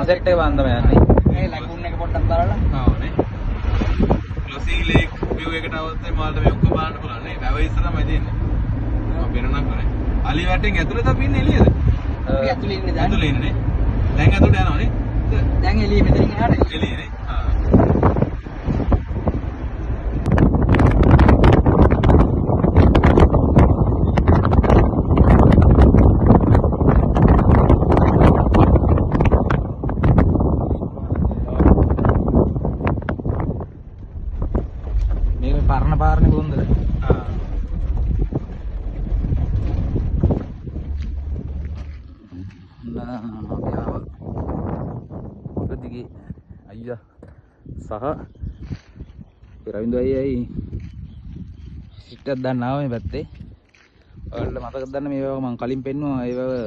Sunset එක බලන්න තමයි යන්නේ. මේ ලකුණු එක පොඩ්ඩක් බලලා. ආවනේ. ක්ලොසින් ලේක් view එකට આવොත් මාල්ට මේ ඔක්කොම බලන්න පුළුවන් නේ. වැව ඉස්සරහමයි තියෙන්නේ. මම වෙනනම් කරේ. අලි වැටෙන් ඇතුළේ අපි ඉන්නේ එළියද? අපි ඇතුලේ ඉන්නේ දැන්. ඇතුළේ ඉන්නේ නේ. දැන් ඇතුළට යනවා නේ. දැන් එළිය මෙතනින් එහාට එළියේ නේ. ආ. මේක පරණ පාරනේ බොන්දල. ආ. දිගේ අයියා සහ රවින්දු අයියයි සිට්ටක් දාන්න ආව මේ පැත්තේ. ඔයාලට මතකද දන්න මේ වගේ මම කලින් පෙන්නුවා ඒ වගේ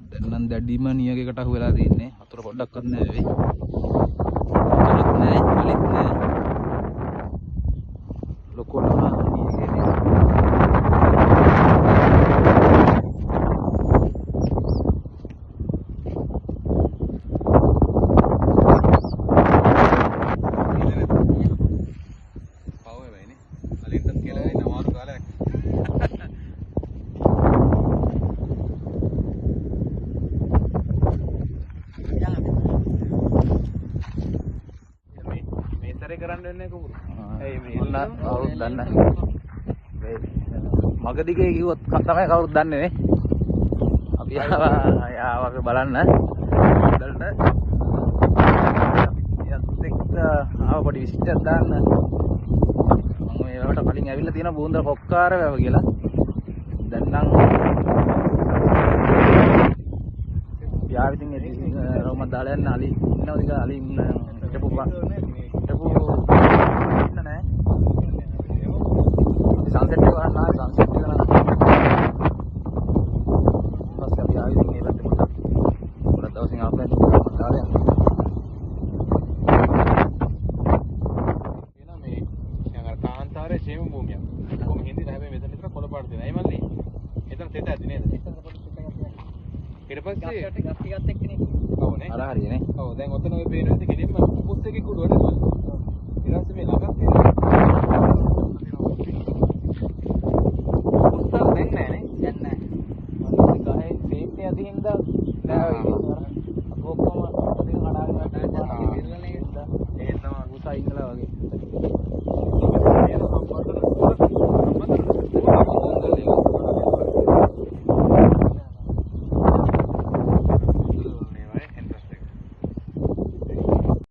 දැන් නම් දැඩිම නියගයකට අහු වෙලා තියෙන්නේ. වතුර පොඩ්ඩක්වත් නැහැ වෙයි. වතුරත් නැහැ, කලිත් නැහැ. ලොකෝම නියගේ කරන්න වෙන්නේ කුකුරු. කවුරුත් දන්නේ නැහැ. මගදිගේ කිව්වොත් තමයි කවුරුත් දන්නේ නේ. අපි ආවා බලන්න. දැල්ට යත් ආව පොඩි විසිටක් දාන්න. මම මේවට කලින් ඇවිල්ලා තියෙන බෝන්දර කොක්කාර වැව කියලා. දැන් නම් යාවිතින් රෝම දාලා යන අලි ඉන්නවද කියලා අලි හිටපු ඉන්න නෑ. සන්සෙට් එක ගන්න සන්සෙට් එක ගන්න. පස්සේ අපි ආයෙත් මේ පැත්තේ පොඩක් දවසින් ආපහු දාලා යන්න. එනවා මේ යංගර කාන්තාරයේ ෂේම භූමියක්. කොහොම හින්දිට හැබැයි මෙතන විතර කොළ පාට දෙනවා. එයි මල්ලි. එතන තෙත ඇති නේද? එතන පොඩි තෙතක් තියෙනවා. ඊට පස්සේ ගස් ටිකත් එක්කනේ. ඔව් නේ. අර හරියනේ. ඔව් දැන් ඔතන ඔය පේන විදිහ කෙලින්ම පුස් එකේ කුඩුවනේ මල්ලි. ඊට පස්සේ මේ ළඟත් තියෙනවා. පුස්තල් දැන් නැහැ නේ. දැන් නැහැ. ගහේ සේප්ටි ඇති හින්දා නෑ ඔය. අපි ඔක්කොම අතටින් කඩාගෙන ඉරලා නේද? ඒ තමයි උසයි ඉඳලා වගේ.